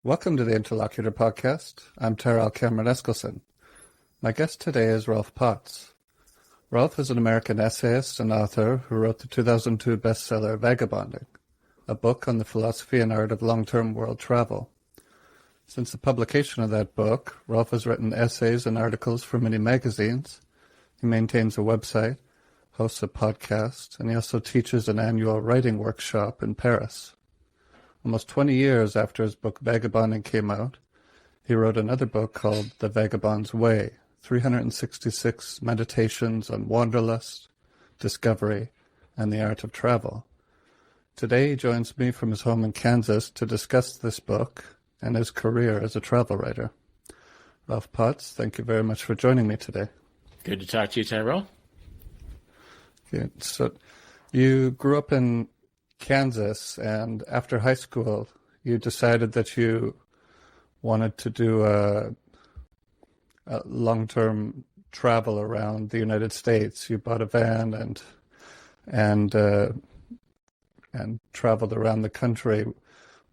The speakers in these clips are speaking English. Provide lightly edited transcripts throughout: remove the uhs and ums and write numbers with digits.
Welcome to the Interlocutor podcast. I'm Terrell Cameron Eskelson. My guest today is Rolf Potts. Rolf is an American essayist and author who wrote the 2002 bestseller Vagabonding, a book on the philosophy and art of long-term world travel. Since the publication of that book, Rolf has written essays and articles for many magazines. He maintains a website, hosts a podcast, and he also teaches an annual writing workshop in Paris. Almost 20 years after his book Vagabonding came out, he wrote another book called The Vagabond's Way, 366 Meditations on Wanderlust, Discovery, and the Art of Travel. Today he joins me from his home in Kansas to discuss this book and his career as a travel writer. Rolf Potts, thank you very much for joining me today. Good to talk to you, Tyrell. Okay, so you grew up in Kansas, and after high school, you decided that you wanted to do a long-term travel around the United States. You bought a van and traveled around the country.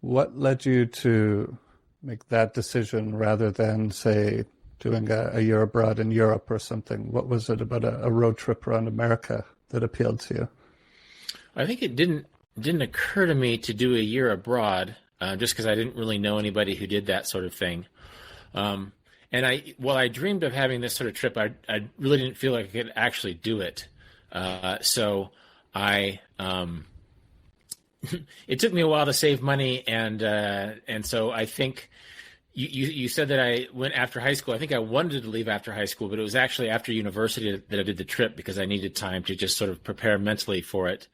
What led you to make that decision rather than, say, doing a year abroad in Europe or something? What was it about a road trip around America that appealed to you? I think it didn't occur to me to do a year abroad, just because I didn't really know anybody who did that sort of thing. And while I dreamed of having this sort of trip, I really didn't feel like I could actually do it. So it took me a while to save money, and so I think you said that I went after high school. I think I wanted to leave after high school, but it was actually after university that I did the trip because I needed time to just sort of prepare mentally for it.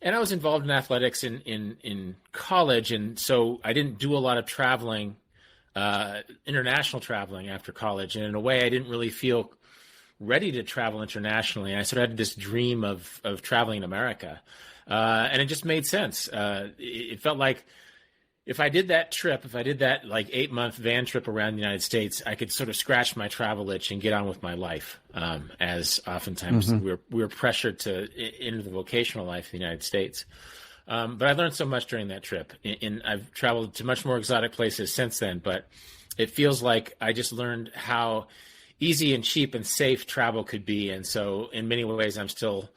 And I was involved in athletics in college, and so I didn't do a lot of traveling, international traveling after college. And in a way, I didn't really feel ready to travel internationally. I sort of had this dream of traveling in America, and it just made sense. It felt like if I did that like 8-month van trip around the United States, I could sort of scratch my travel itch and get on with my life. As oftentimes we were pressured into the vocational life of the United States. But I learned so much during that trip. I've traveled to much more exotic places since then, but it feels like I just learned how easy and cheap and safe travel could be. And so in many ways, I'm still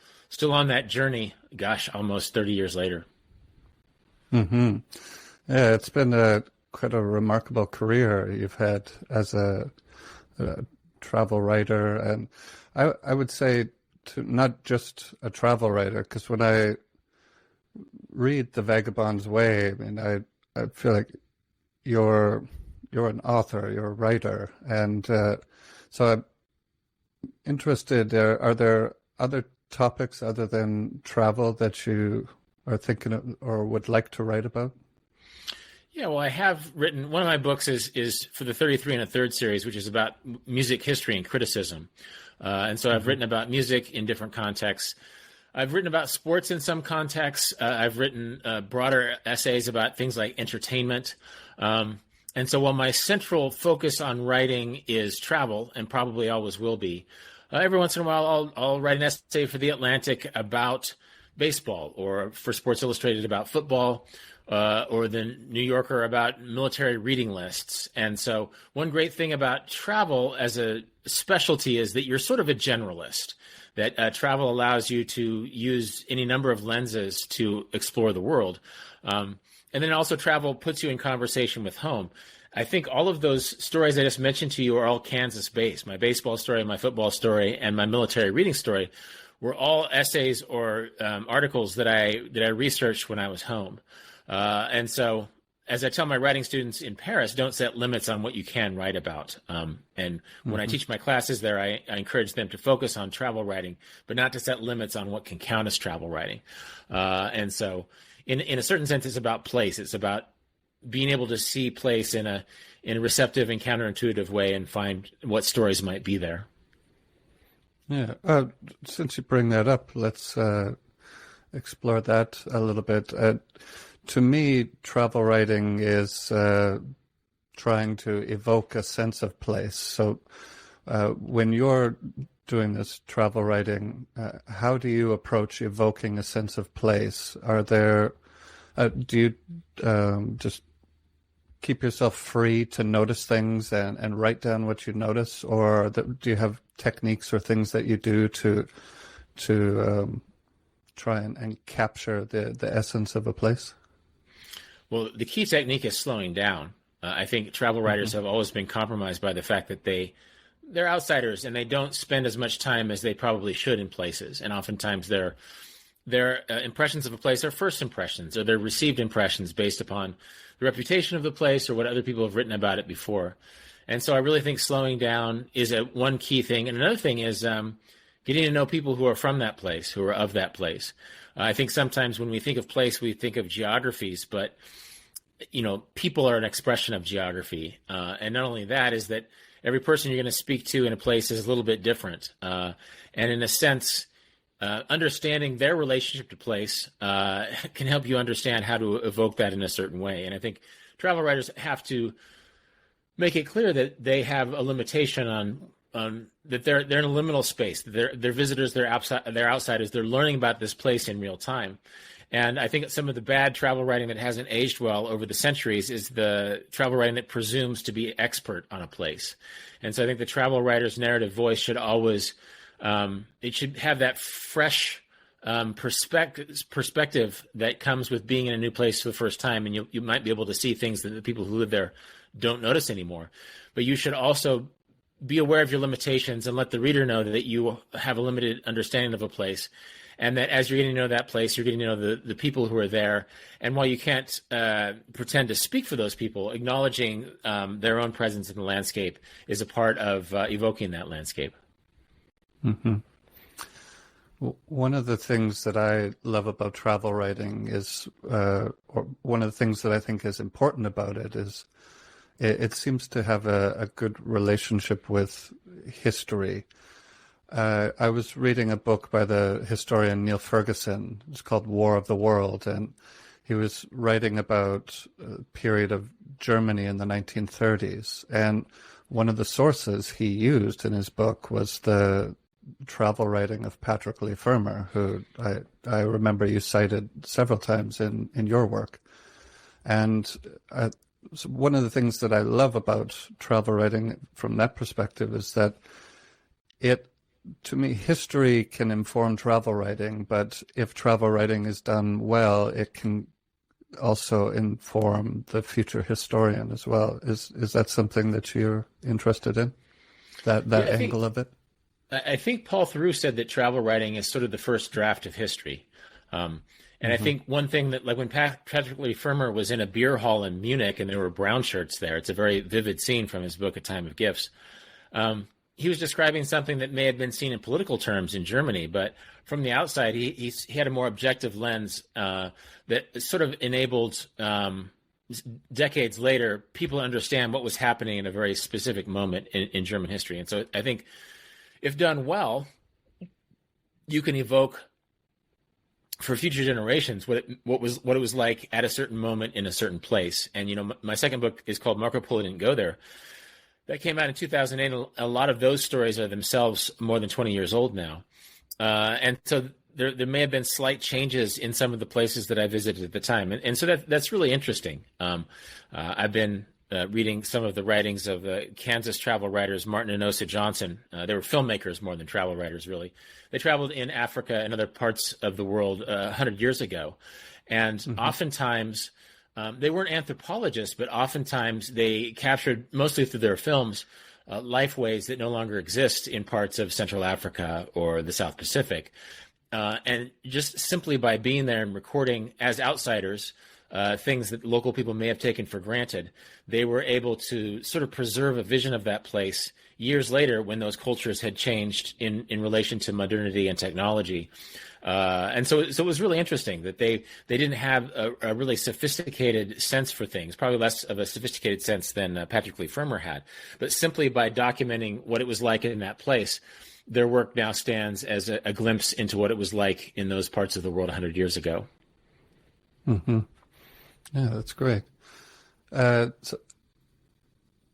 on that journey, almost 30 years later. Mm-hmm. Yeah, it's been quite a remarkable career you've had as a travel writer, and I would say not just a travel writer, because when I read The Vagabond's Way, I mean, I feel like you're an author, you're a writer, and so I'm interested. Are there other topics other than travel that you are thinking of or would like to write about? Yeah, well, I have written, one of my books is for the 33 and a Third series, which is about music history and criticism. And so I've written about music in different contexts. I've written about sports in some contexts. I've written broader essays about things like entertainment. And so while my central focus on writing is travel, and probably always will be, every once in a while I'll write an essay for The Atlantic about baseball, or for Sports Illustrated about football, or the New Yorker about military reading lists. And so one great thing about travel as a specialty is that you're sort of a generalist, that travel allows you to use any number of lenses to explore the world. And then also travel puts you in conversation with home. I think all of those stories I just mentioned to you are all Kansas-based. My baseball story, my football story, and my military reading story were all essays or articles that I researched when I was home. And so, as I tell my writing students in Paris, don't set limits on what you can write about. And when I teach my classes there, I encourage them to focus on travel writing, but not to set limits on what can count as travel writing. And so, in a certain sense, it's about place. It's about being able to see place in a receptive and counterintuitive way and find what stories might be there. Yeah. Since you bring that up, let's explore that a little bit. To me, travel writing is trying to evoke a sense of place. So when you're doing this travel writing, how do you approach evoking a sense of place? Are there, do you just keep yourself free to notice things and write down what you notice, or do you have techniques or things that you do to try and capture the essence of a place? Well, the key technique is slowing down. I think travel writers have always been compromised by the fact that they're outsiders and they don't spend as much time as they probably should in places, and oftentimes their impressions of a place are first impressions, or they're received impressions based upon the reputation of the place or what other people have written about it before. And so I really think slowing down is one key thing. And another thing is getting to know people who are from that place, who are of that place. I think sometimes when we think of place, we think of geographies, but people are an expression of geography. And not only that, is that every person you're going to speak to in a place is a little bit different. And in a sense, understanding their relationship to place can help you understand how to evoke that in a certain way. And I think travel writers have to make it clear that they have a limitation on that they're in a liminal space. They're visitors, they're outsiders. They're learning about this place in real time. And I think some of the bad travel writing that hasn't aged well over the centuries is the travel writing that presumes to be expert on a place. And so I think the travel writer's narrative voice should always it should have that fresh perspective that comes with being in a new place for the first time, and you might be able to see things that the people who live there don't notice anymore. But you should also be aware of your limitations and let the reader know that you have a limited understanding of a place, and that as you're getting to know that place, you're getting to know the people who are there. And while you can't pretend to speak for those people, acknowledging their own presence in the landscape is a part of evoking that landscape. Mm-hmm. Well, one of the things that I love about travel writing is, or one of the things that I think is important about it is, it seems to have a good relationship with history. I was reading a book by the historian Neil Ferguson. It's called War of the World, and he was writing about a period of Germany in the 1930s. And one of the sources he used in his book was the travel writing of Patrick Leigh Fermor, who I remember you cited several times in your work. And so one of the things that I love about travel writing from that perspective is that to me, history can inform travel writing, but if travel writing is done well, it can also inform the future historian as well. Is that something that you're interested in? That angle of it? I think Paul Theroux said that travel writing is sort of the first draft of history. And I think one thing that, like when Patrick Leigh Fermor was in a beer hall in Munich and there were brown shirts there, it's a very vivid scene from his book, A Time of Gifts. He was describing something that may have been seen in political terms in Germany, but from the outside, he had a more objective lens that sort of enabled decades later people to understand what was happening in a very specific moment in German history. And so I think if done well, you can evoke for future generations what it was like at a certain moment in a certain place. And my second book is called Marco Polo Didn't Go There. That came out in 2008. A lot of those stories are themselves more than 20 years old now. And so there may have been slight changes in some of the places that I visited at the time. And so that's really interesting. I've been reading some of the writings of the Kansas travel writers, Martin and Osa Johnson. They were filmmakers more than travel writers, really. They traveled in Africa and other parts of the world 100 years ago. And oftentimes, they weren't anthropologists, but oftentimes they captured, mostly through their films, lifeways that no longer exist in parts of Central Africa or the South Pacific. And just simply by being there and recording as outsiders things that local people may have taken for granted, they were able to sort of preserve a vision of that place years later when those cultures had changed in relation to modernity and technology. And so it was really interesting that they didn't have a really sophisticated sense for things, probably less of a sophisticated sense than Patrick Leigh Fermor had. But simply by documenting what it was like in that place, their work now stands as a glimpse into what it was like in those parts of the world 100 years ago. Mm-hmm. Yeah, that's great. So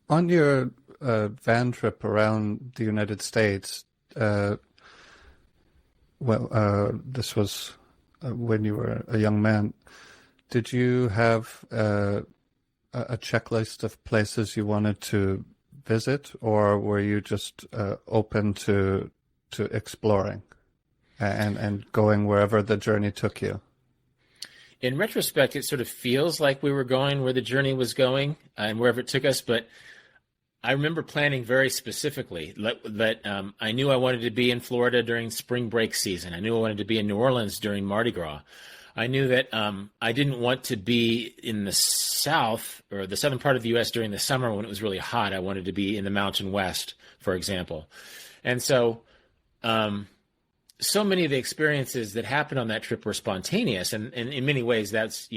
on your van trip around the United States, this was when you were a young man. Did you have a checklist of places you wanted to visit, or were you just open to exploring and going wherever the journey took you? In retrospect, it sort of feels like we were going where the journey was going and wherever it took us. But I remember planning very specifically that I knew I wanted to be in Florida during spring break season. I knew I wanted to be in New Orleans during Mardi Gras. I knew that I didn't want to be in the South or the southern part of the U.S. during the summer when it was really hot. I wanted to be in the Mountain West, for example. And so so many of the experiences that happened on that trip were spontaneous. And in many ways, that's,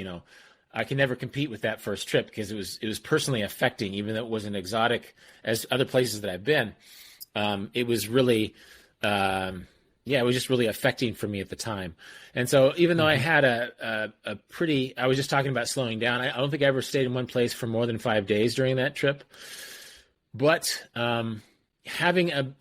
I can never compete with that first trip because it was personally affecting, even though it wasn't exotic as other places that I've been. It was really, it was just really affecting for me at the time. And so even though I had a pretty, I was just talking about slowing down. I don't think I ever stayed in one place for more than 5 days during that trip. But having a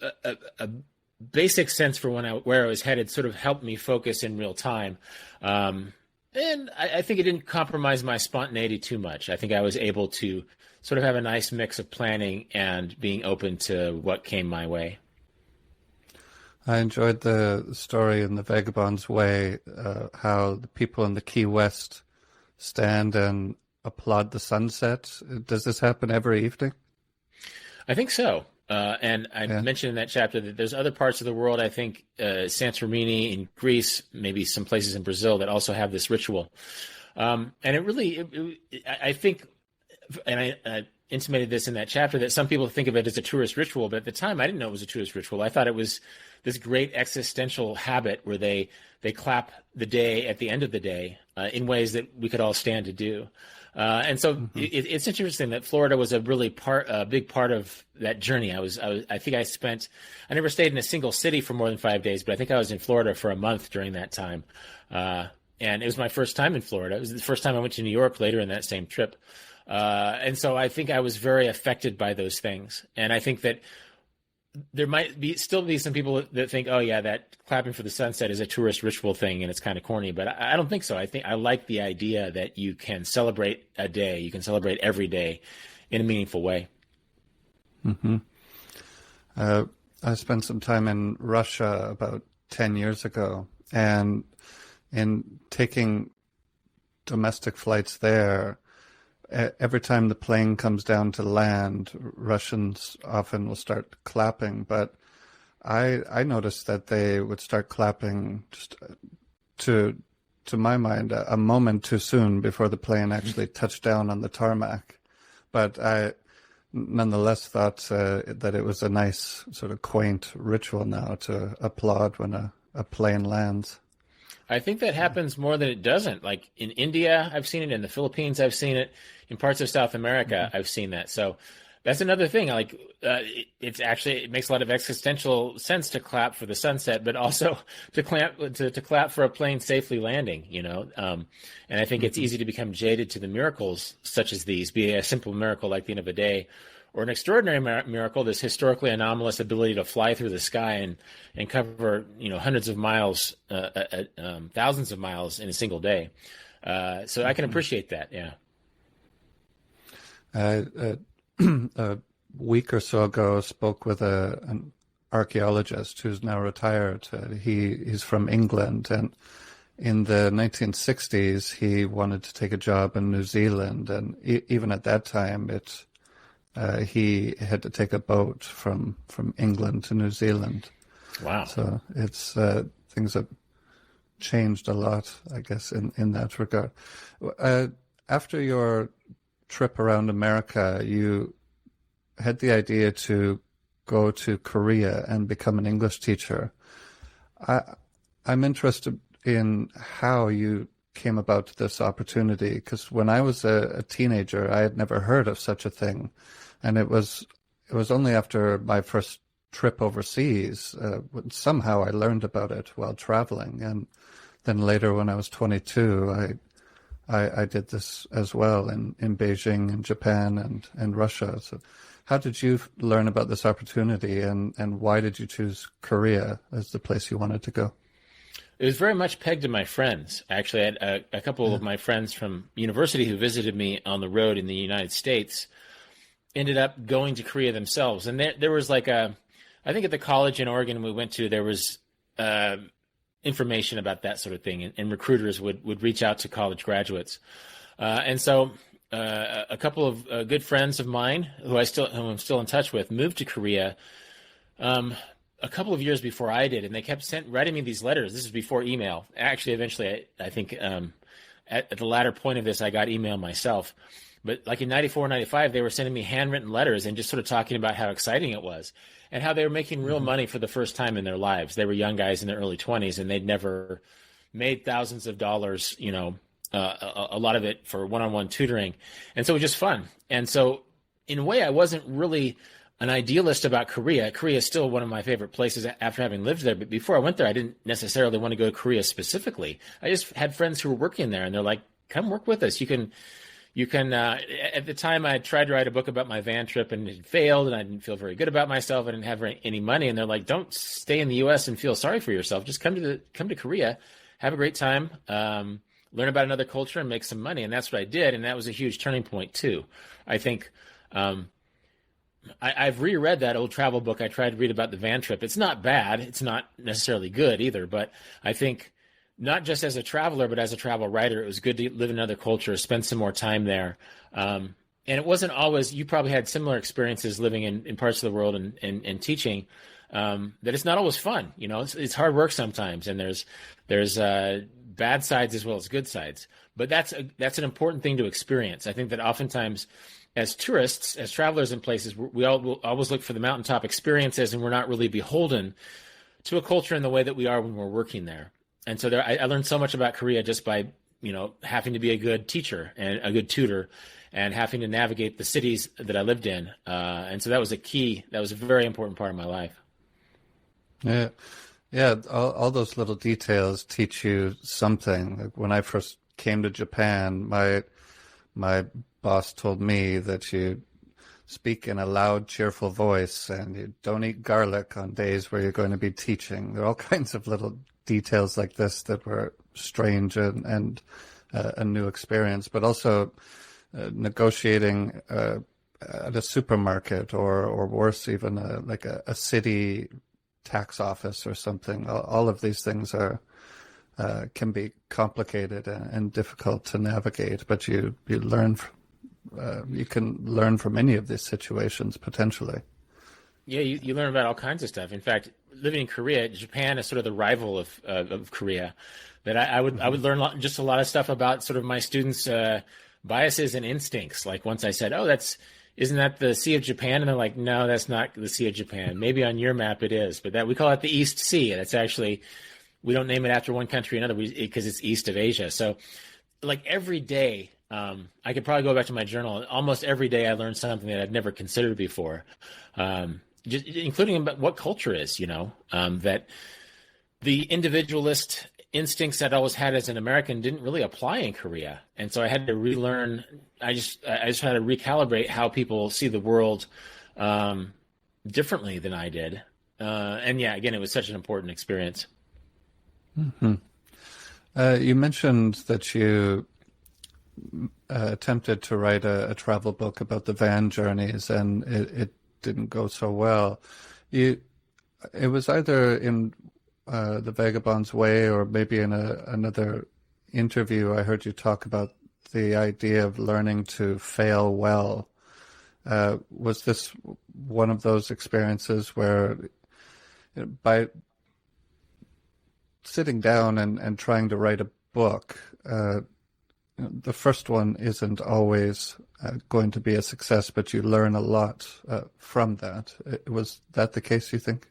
basic sense for where I was headed sort of helped me focus in real time. And I think it didn't compromise my spontaneity too much. I think I was able to sort of have a nice mix of planning and being open to what came my way. I enjoyed the story in The Vagabond's Way, how the people in the Key West stand and applaud the sunset. Does this happen every evening? I think so. And I mentioned in that chapter that there's other parts of the world, I think Santorini in Greece, maybe some places in Brazil that also have this ritual. And it really, I think, and I intimated this in that chapter, that some people think of it as a tourist ritual, but at the time I didn't know it was a tourist ritual. I thought it was this great existential habit where they clap the day at the end of the day in ways that we could all stand to do. And so it's interesting that Florida was a big part of that journey. I think I never stayed in a single city for more than 5 days, but I think I was in Florida for a month during that time. And it was my first time in Florida. It was the first time I went to New York later in that same trip. And so I think I was very affected by those things. And I think that there might still be some people that think, oh yeah, that clapping for the sunset is a tourist ritual thing and it's kind of corny, but I don't think so. I think I like the idea that you can celebrate a day, you can celebrate every day in a meaningful way. Mm-hmm. I spent some time in Russia about 10 years ago, and in taking domestic flights there, every time the plane comes down to land, Russians often will start clapping, but I noticed that they would start clapping just to my mind, a moment too soon before the plane actually touched down on the tarmac. But I nonetheless thought that it was a nice sort of quaint ritual now to applaud when a plane lands. I think that happens more than it doesn't. Like in India, I've seen it. In the Philippines, I've seen it. In parts of South America, I've seen that. So that's another thing. Like it makes a lot of existential sense to clap for the sunset, but also to clap for a plane safely landing. And I think it's easy to become jaded to the miracles such as these, be it a simple miracle like the end of a day, or an extraordinary miracle, this historically anomalous ability to fly through the sky and cover hundreds of miles, thousands of miles in a single day. So I can appreciate that. Yeah. A week or so ago, spoke with an archaeologist who's now retired. He's from England, and in the 1960s, he wanted to take a job in New Zealand, and even at that time, he had to take a boat from England to New Zealand. Wow! So it's things have changed a lot, I guess, in that regard. After your trip around America, you had the idea to go to Korea and become an English teacher. I'm interested in how you came about this opportunity, because when I was a teenager, I had never heard of such a thing, and it was only after my first trip overseas somehow I learned about it while traveling, and then later when I was 22, I did this as well in Beijing and Japan and Russia. So how did you learn about this opportunity, and why did you choose Korea as the place you wanted to go? It was very much pegged to my friends. Actually, I had a couple of my friends from university who visited me on the road in the United States ended up going to Korea themselves. And there was like I think at the college in Oregon we went to, there was information about that sort of thing, and recruiters would reach out to college graduates. And so a couple of good friends of mine who I'm still in touch with moved to Korea a couple of years before I did, and they kept writing me these letters. This is before email. Actually, eventually, I think at the latter point of this, I got email myself. But like in 94, 95, they were sending me handwritten letters and just sort of talking about how exciting it was and how they were making real money for the first time in their lives. They were young guys in their early 20s, and they'd never made thousands of dollars, a lot of it for one-on-one tutoring. And so it was just fun. And so in a way, I wasn't really an idealist about Korea. Korea is still one of my favorite places after having lived there. But before I went there, I didn't necessarily want to go to Korea specifically. I just had friends who were working there, and they're like, come work with us. You can, at the time I tried to write a book about my van trip and it failed, and I didn't feel very good about myself. I didn't have any money. And they're like, don't stay in the US and feel sorry for yourself. Just come to Korea, have a great time, learn about another culture and make some money. And that's what I did. And that was a huge turning point too. I think, I've reread that old travel book I tried to read about the van trip. It's not bad. It's not necessarily good either. But I think not just as a traveler, but as a travel writer, it was good to live in another culture, spend some more time there. And it wasn't always, you probably had similar experiences living in parts of the world and teaching, that it's not always fun. It's hard work sometimes. And there's bad sides as well as good sides. But that's an important thing to experience. I think that oftentimes, as tourists, as travelers in places, we will always look for the mountaintop experiences, and we're not really beholden to a culture in the way that we are when we're working there. And so I learned so much about Korea just by, having to be a good teacher and a good tutor and having to navigate the cities that I lived in. And so that was a very important part of my life. Yeah. Yeah. All those little details teach you something. Like when I first came to Japan, my boss told me that you speak in a loud, cheerful voice, and you don't eat garlic on days where you're going to be teaching. There are all kinds of little details like this that were strange and a new experience, but also negotiating at a supermarket or worse, even like a city tax office or something. All of these things can be complicated and difficult to navigate, but you learn. You can learn from any of these situations potentially. Yeah, you learn about all kinds of stuff. In fact, living in Korea, Japan is sort of the rival of Korea. That I would learn just a lot of stuff about sort of my students' biases and instincts. Like once I said, isn't that the Sea of Japan? And they're like, no, that's not the Sea of Japan. Maybe on your map it is, but we call it the East Sea. And it's actually, we don't name it after one country or another because it's east of Asia. So like every day, I could probably go back to my journal. Almost every day I learned something that I'd never considered before, just including about what culture is, that the individualist instincts I'd always had as an American didn't really apply in Korea. And so I had to relearn. I just had to recalibrate how people see the world differently than I did. And yeah, again, it was such an important experience. Mm-hmm. You mentioned that you attempted to write a travel book about the van journeys, and it didn't go so well. It was either in The Vagabond's Way or maybe in another interview I heard you talk about the idea of learning to fail well. Was this one of those experiences where by sitting down and trying to write a book, the first one isn't always going to be a success, but you learn a lot from that. Was that the case, you think,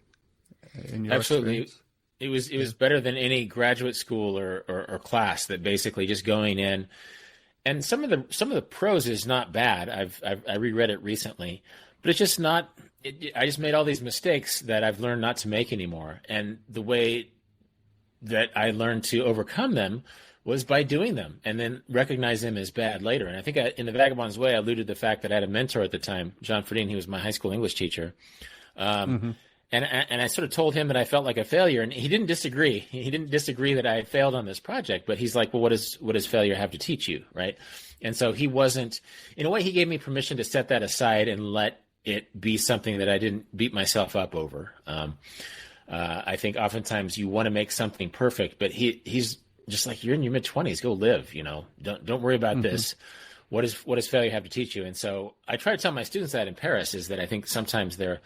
in your Absolutely. experience? It was better than any graduate school or class. That basically just going in, and some of the prose is not bad. I reread it recently, but it's just not. I just made all these mistakes that I've learned not to make anymore, and the way that I learned to overcome them was by doing them and then recognize them as bad later. And I think in The Vagabond's Way, I alluded to the fact that I had a mentor at the time, John Ferdine. He was my high school English teacher. And I sort of told him that I felt like a failure, and he didn't disagree. He didn't disagree that I had failed on this project, but he's like, well, what does failure have to teach you, right? And so he wasn't, in a way, he gave me permission to set that aside and let it be something that I didn't beat myself up over. I think oftentimes you want to make something perfect, but he's just like, you're in your mid-20s, go live, don't worry about this. What does failure have to teach you? And so I try to tell my students that in Paris, is that I think sometimes they're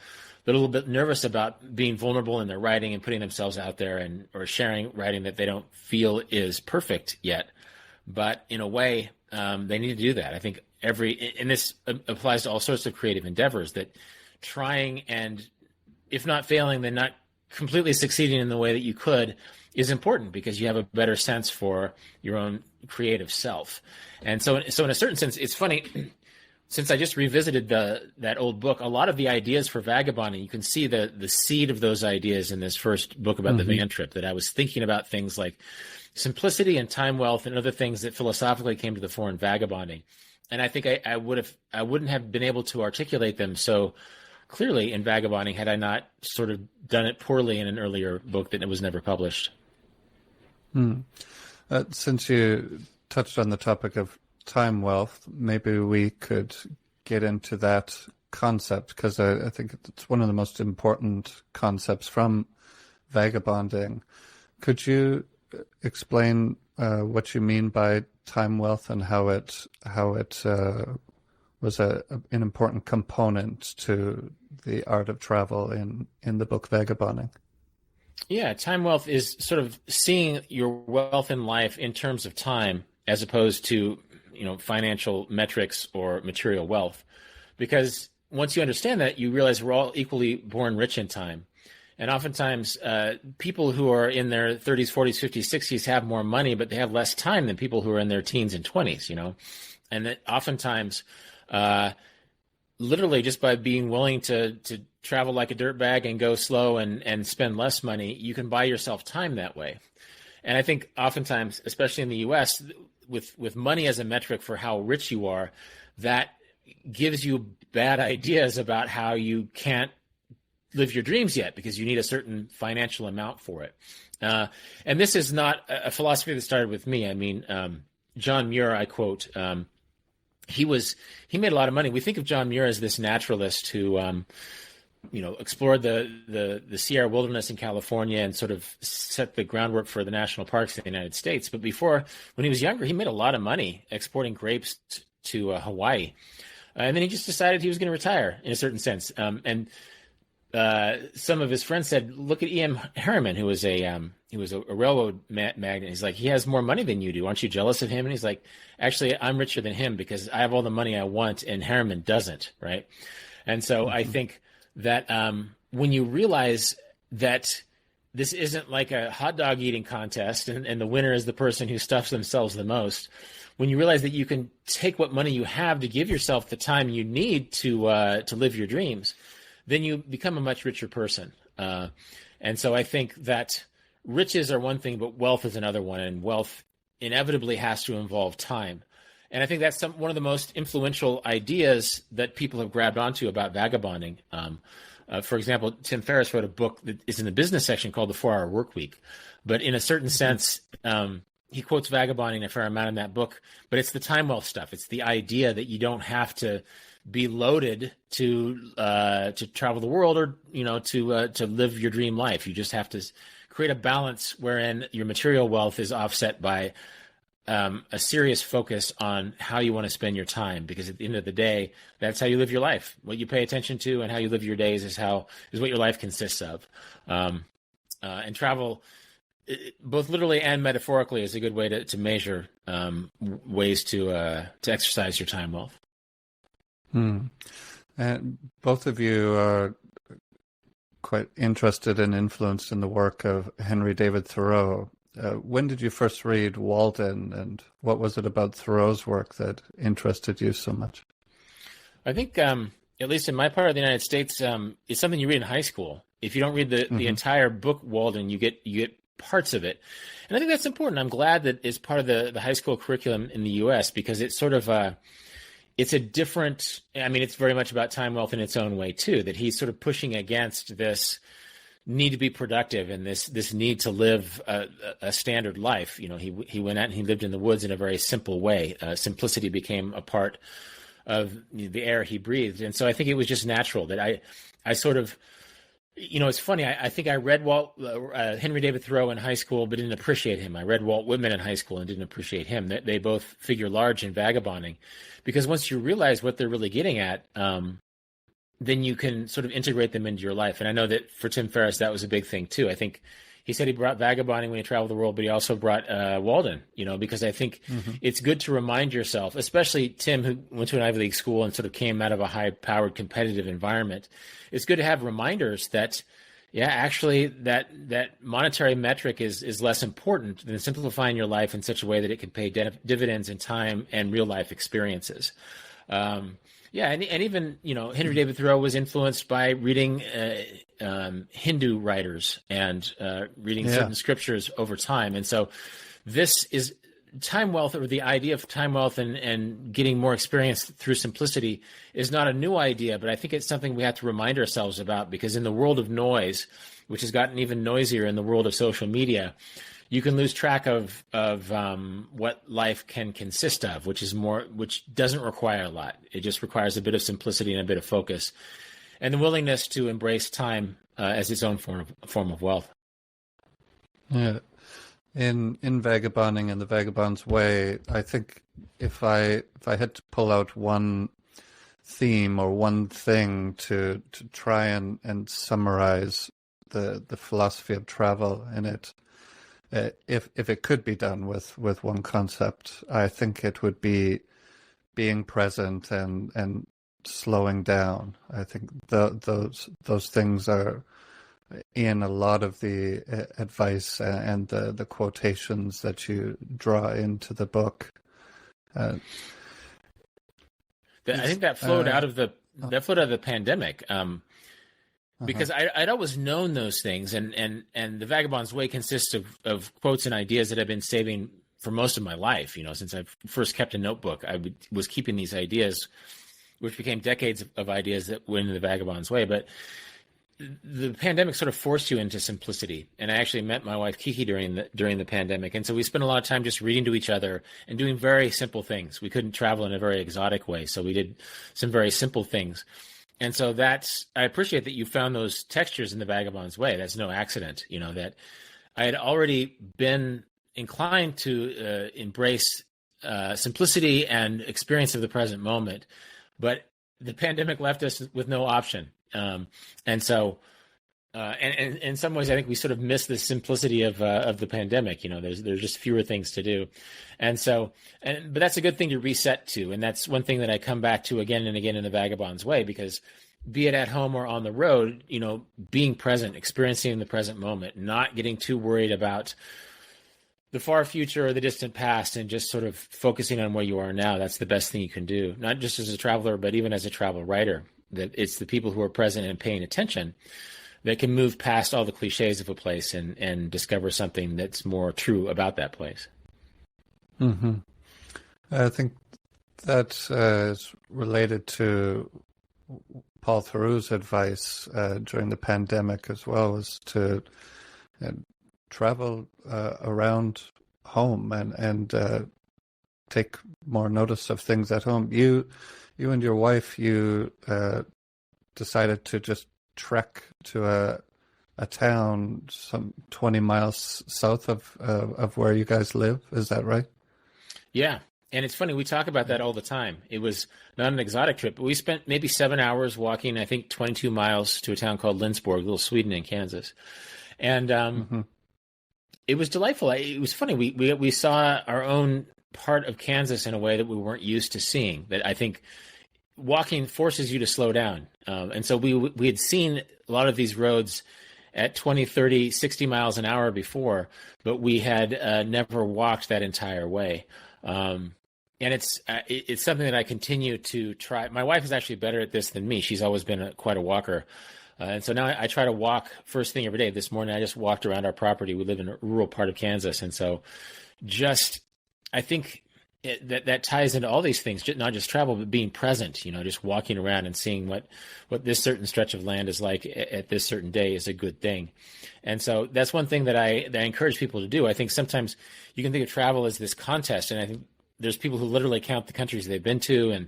a little bit nervous about being vulnerable in their writing and putting themselves out there or sharing writing that they don't feel is perfect yet. But in a way, they need to do that. I think and this applies to all sorts of creative endeavors, that trying and if not failing, then not completely succeeding in the way that you could is important, because you have a better sense for your own creative self. And so in a certain sense, it's funny, since I just revisited that old book, a lot of the ideas for vagabonding, you can see the seed of those ideas in this first book about the van trip, that I was thinking about things like simplicity and time wealth and other things that philosophically came to the fore in vagabonding. And I think I wouldn't have been able to articulate them so clearly in vagabonding had I not sort of done it poorly in an earlier book that was never published. Since you touched on the topic of time wealth, maybe we could get into that concept, because I think it's one of the most important concepts from vagabonding. Could you explain what you mean by time wealth and how it was an important component to the art of travel in the book Vagabonding? Yeah, time wealth is sort of seeing your wealth in life in terms of time, as opposed to financial metrics or material wealth. Because once you understand that, you realize we're all equally born rich in time. And oftentimes people who are in their 30s, 40s, 50s, 60s have more money, but they have less time than people who are in their teens and 20s, And that oftentimes, literally just by being willing to travel like a dirtbag and go slow and spend less money, you can buy yourself time that way. And I think oftentimes, especially in the U.S., with money as a metric for how rich you are, that gives you bad ideas about how you can't live your dreams yet, because you need a certain financial amount for it. And this is not a philosophy that started with me. I mean, John Muir, I quote, he made a lot of money. We think of John Muir as this naturalist who, explored the Sierra wilderness in California and sort of set the groundwork for the national parks in the United States. But when he was younger, he made a lot of money exporting grapes to Hawaii. And then he just decided he was going to retire in a certain sense. And some of his friends said, look at E.M. Harriman, who was a railroad magnate. He's like, he has more money than you do. Aren't you jealous of him? And he's like, actually, I'm richer than him because I have all the money I want and Harriman doesn't, right? And so I think that when you realize that this isn't like a hot dog eating contest and the winner is the person who stuffs themselves the most, when you realize that you can take what money you have to give yourself the time you need to live your dreams, then you become a much richer person. And so I think that riches are one thing, but wealth is another one, and wealth inevitably has to involve time. And I think that's one of the most influential ideas that people have grabbed onto about vagabonding. For example, Tim Ferriss wrote a book that is in the business section called The 4-Hour Workweek. But in a certain sense, he quotes vagabonding a fair amount in that book, but it's the time wealth stuff. It's the idea that you don't have to be loaded to travel the world or to live your dream life. You just have to create a balance wherein your material wealth is offset by a serious focus on how you want to spend your time, because at the end of the day, that's how you live your life. What you pay attention to and how you live your days is what your life consists of. And travel, both literally and metaphorically, is a good way to measure ways to exercise your time wealth. And both of you are quite interested and influenced in the work of Henry David Thoreau. When did you first read Walden, and what was it about Thoreau's work that interested you so much? I think, at least in my part of the United States, it's something you read in high school. If you don't read the entire book Walden, you get parts of it. And I think that's important. I'm glad that it's part of the high school curriculum in the U.S. because it sort of it's a different, I mean, it's very much about time, wealth in its own way too, that he's sort of pushing against this need to be productive and this need to live a standard life. You know, he went out and he lived in the woods in a very simple way. Simplicity became a part of the air he breathed. And so I think it was just natural that I sort of, you know, it's funny. I think I read Henry David Thoreau in high school, but didn't appreciate him. I read Walt Whitman in high school and didn't appreciate him. They both figure large in vagabonding, because once you realize what they're really getting at, then you can sort of integrate them into your life. And I know that for Tim Ferriss, that was a big thing too. I think he said he brought vagabonding when he traveled the world, but he also brought Walden, you know, because I think it's good to remind yourself, especially Tim, who went to an Ivy League school and sort of came out of a high-powered competitive environment. It's good to have reminders that, yeah, actually that monetary metric is less important than simplifying your life in such a way that it can pay dividends in time and real life experiences. Yeah, and even, you know, Henry David Thoreau was influenced by reading Hindu writers and reading certain scriptures over time. And so this is time wealth, or the idea of time wealth and getting more experience through simplicity is not a new idea, but I think it's something we have to remind ourselves about, because in the world of noise, which has gotten even noisier in the world of social media, you can lose track of what life can consist of, which doesn't require a lot. It just requires a bit of simplicity and a bit of focus, and the willingness to embrace time as its own form of wealth. Yeah, in Vagabonding and the Vagabond's Way, I think if I had to pull out one theme or one thing to try and summarize the philosophy of travel in it, if it could be done with one concept, I think it would be being present and slowing down. I think those things are in a lot of the advice and the quotations that you draw into the book. I think that flowed out of the pandemic. Because I'd always known those things, and the Vagabond's Way consists of quotes and ideas that I've been saving for most of my life. You know, since I first kept a notebook, I was keeping these ideas, which became decades of ideas that went into the Vagabond's Way. But the pandemic sort of forced you into simplicity, and I actually met my wife Kiki during the pandemic, and so we spent a lot of time just reading to each other and doing very simple things. We couldn't travel in a very exotic way, so we did some very simple things. And so I appreciate that you found those textures in the Vagabond's Way. That's no accident, you know, that I had already been inclined to embrace simplicity and experience of the present moment, but the pandemic left us with no option. And so, and in some ways, I think we sort of miss the simplicity of the pandemic. You know, there's just fewer things to do. And so, but that's a good thing to reset to. And that's one thing that I come back to again and again in the Vagabond's Way, because be it at home or on the road, you know, being present, experiencing the present moment, not getting too worried about the far future or the distant past, and just sort of focusing on where you are now. That's the best thing you can do, not just as a traveler, but even as a travel writer. That it's the people who are present and paying attention that can move past all the cliches of a place and discover something that's more true about that place. Mm-hmm. I think that is related to Paul Theroux's advice during the pandemic as well, was to travel around home and take more notice of things at home. You and your wife, you decided to just trek to a town some 20 miles south of where you guys live. Is that right? Yeah. And it's funny, we talk about that all the time. It was not an exotic trip, but we spent maybe 7 hours walking, I think 22 miles to a town called Lindsborg, little Sweden in Kansas. And it was delightful. It was funny. We saw our own part of Kansas in a way that we weren't used to seeing, that I think walking forces you to slow down. And so we had seen a lot of these roads at 20, 30, 60 miles an hour before, but we had never walked that entire way. And it's something that I continue to try. My wife is actually better at this than me. She's always been quite a walker. And so now I try to walk first thing every day. This morning I just walked around our property. We live in a rural part of Kansas. And so I think that ties into all these things, not just travel, but being present, just walking around and seeing what this certain stretch of land is like at this certain day is a good thing. And so that's one thing that I encourage people to do. I think sometimes you can think of travel as this contest, and I think there's people who literally count the countries they've been to,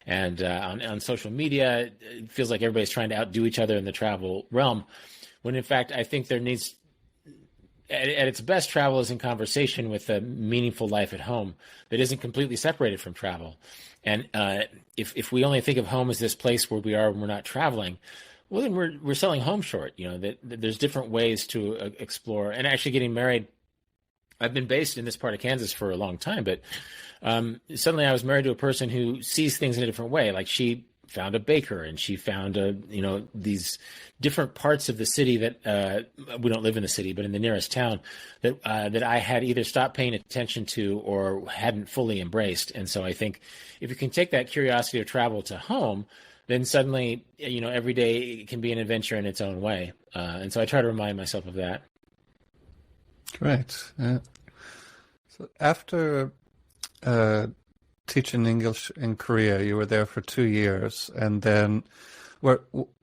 and on social media, it feels like everybody's trying to outdo each other in the travel realm, when in fact, I think there needs, at its best, travel is in conversation with a meaningful life at home that isn't completely separated from travel. And if we only think of home as this place where we are when we're not traveling, well, then we're selling home short. That there's different ways to explore. And actually getting married, I've been based in this part of Kansas for a long time, but suddenly I was married to a person who sees things in a different way. Like, she found a baker, and she found these different parts of the city that we don't live in the city, but in the nearest town that I had either stopped paying attention to or hadn't fully embraced. And so I think if you can take that curiosity of travel to home, then suddenly every day it can be an adventure in its own way. And so I try to remind myself of that. Great. So after teaching English in Korea, you were there for 2 years, and then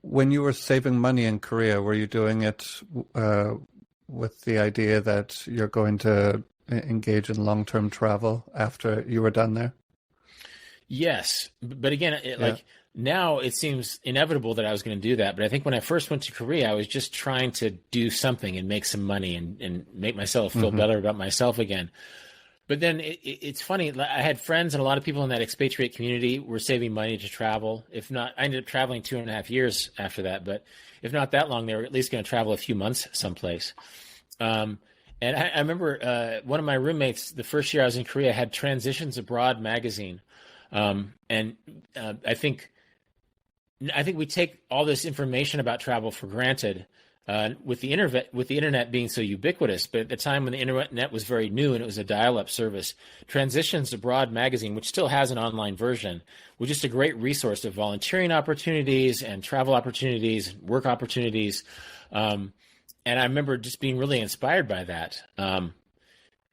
when you were saving money in Korea, were you doing it with the idea that you're going to engage in long-term travel after you were done there? Yes, but again, now it seems inevitable that I was going to do that. But I think when I first went to Korea, I was just trying to do something and make some money and make myself feel better about myself again. But then it's funny. I had friends, and a lot of people in that expatriate community were saving money to travel. If not, I ended up traveling 2.5 years after that. But if not that long, they were at least going to travel a few months someplace. And I remember one of my roommates, the first year I was in Korea, had Transitions Abroad magazine. And I think we take all this information about travel for granted, with the internet being so ubiquitous. But at the time when the internet was very new and it was a dial-up service, Transitions Abroad magazine, which still has an online version, was just a great resource of volunteering opportunities and travel opportunities, work opportunities. And I remember just being really inspired by that.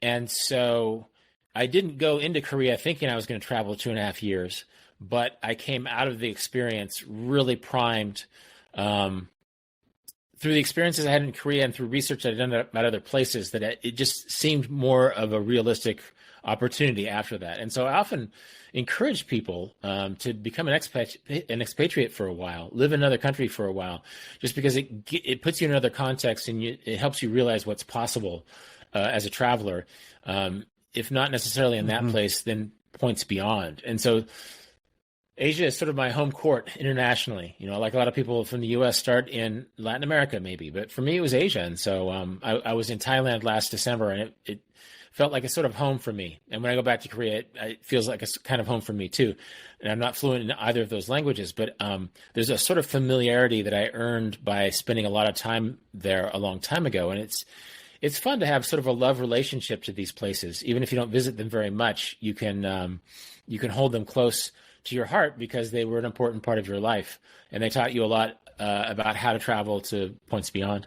And so I didn't go into Korea thinking I was going to travel 2.5 years, but I came out of the experience really primed, through the experiences I had in Korea and through research I'd done about other places, that it just seemed more of a realistic opportunity after that. And so I often encourage people to become an expatriate for a while, live in another country for a while, just because it puts you in another context, and it helps you realize what's possible as a traveler. If not necessarily in that place, then points beyond. And so Asia is sort of my home court internationally. Like a lot of people from the U.S. start in Latin America maybe, but for me it was Asia. And so I was in Thailand last December, and it felt like a sort of home for me. And when I go back to Korea, it feels like a kind of home for me too. And I'm not fluent in either of those languages, but there's a sort of familiarity that I earned by spending a lot of time there a long time ago. And it's fun to have sort of a love relationship to these places. Even if you don't visit them very much, you can hold them close to your heart because they were an important part of your life, and they taught you a lot about how to travel to points beyond.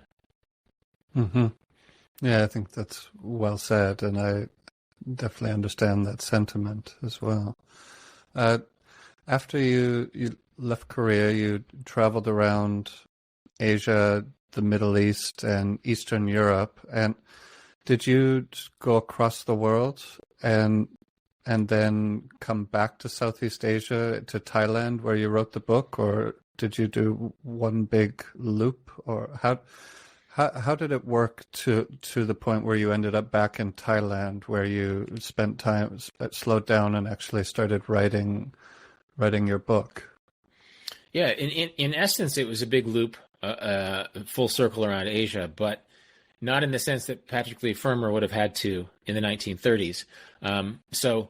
Mm-hmm. Yeah, I think that's well said, and I definitely understand that sentiment as well. After you left Korea, you traveled around Asia, the Middle East, and Eastern Europe. And did you go across the world and then come back to Southeast Asia, to Thailand, where you wrote the book, or did you do one big loop, or how did it work to the point where you ended up back in Thailand, where you spent time, slowed down, and actually started writing your book? Yeah, in essence, it was a big loop, full circle around Asia, but not in the sense that Patrick Leigh Fermor would have had to in the 1930s. So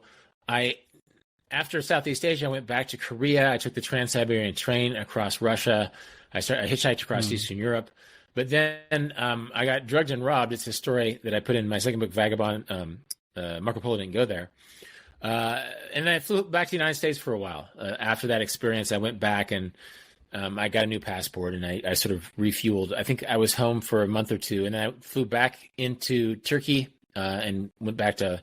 after Southeast Asia, I went back to Korea. I took the Trans-Siberian train across Russia. I hitchhiked across Eastern Europe. But then I got drugged and robbed. It's a story that I put in my second book, Vagabond. Marco Polo didn't go there. And then I flew back to the United States for a while. After that experience, I went back and I got a new passport, and I sort of refueled. I think I was home for a month or two, and I flew back into Turkey and went back to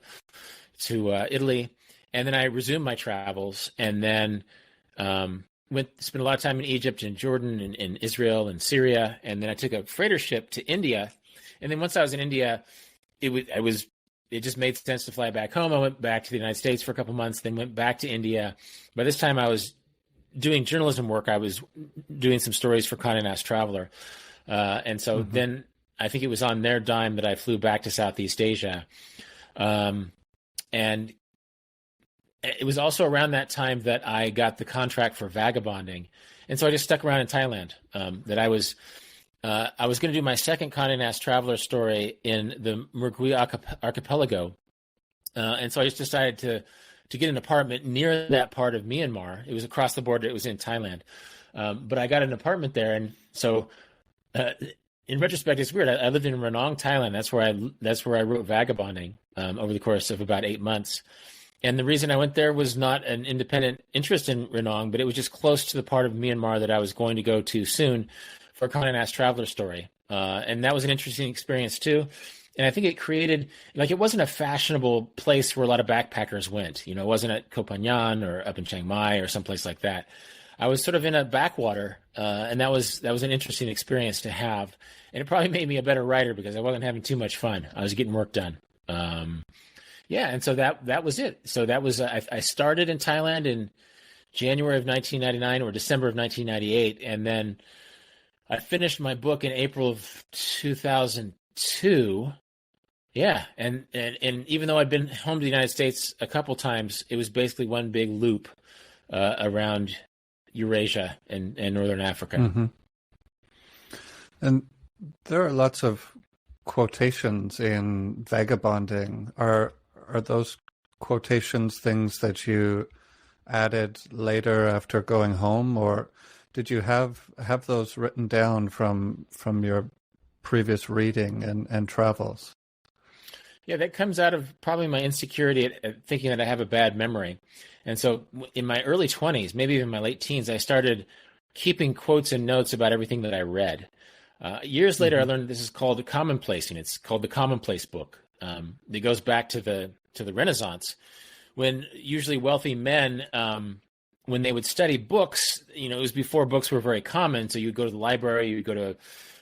Italy. And then I resumed my travels, and then spent a lot of time in Egypt and Jordan and Israel and Syria. And then I took a freighter ship to India. And then once I was in India, it just made sense to fly back home. I went back to the United States for a couple months, then went back to India. By this time I was doing journalism work. I was doing some stories for Condé Nast Traveler. And so then I think it was on their dime that I flew back to Southeast Asia. And it was also around that time that I got the contract for vagabonding. And so I just stuck around in Thailand. I was going to do my second Condé Nast Traveler story in the Mergui Archipelago. And so I just decided to get an apartment near that part of Myanmar. It was across the border. It was in Thailand. But I got an apartment there. And so in retrospect, it's weird. I lived in Ranong, Thailand. That's where I wrote Vagabonding over the course of about 8 months. And the reason I went there was not an independent interest in Ranong, but it was just close to the part of Myanmar that I was going to go to soon for a Condé Nast Traveler story. And that was an interesting experience too. And I think it created, it wasn't a fashionable place where a lot of backpackers went. It wasn't at Koh Phangan or up in Chiang Mai or someplace like that. I was sort of in a backwater, and that was an interesting experience to have. And it probably made me a better writer because I wasn't having too much fun. I was getting work done. And so that was it. So that was I started in Thailand in January of 1999 or December of 1998, and then I finished my book in April of 2002. Yeah, and even though I'd been home to the United States a couple times, it was basically one big loop around Eurasia and Northern Africa. Mm-hmm. And there are lots of quotations in Vagabonding. Are those quotations things that you added later after going home, or did you have those written down from your previous reading and travels? Yeah, that comes out of probably my insecurity at thinking that I have a bad memory. And so in my early 20s, maybe even my late teens, I started keeping quotes and notes about everything that I read. Years later, I learned this is called commonplacing. It's called the Commonplace Book. It goes back to the Renaissance, when usually wealthy men, when they would study books, it was before books were very common. So you'd go to the library, you'd go to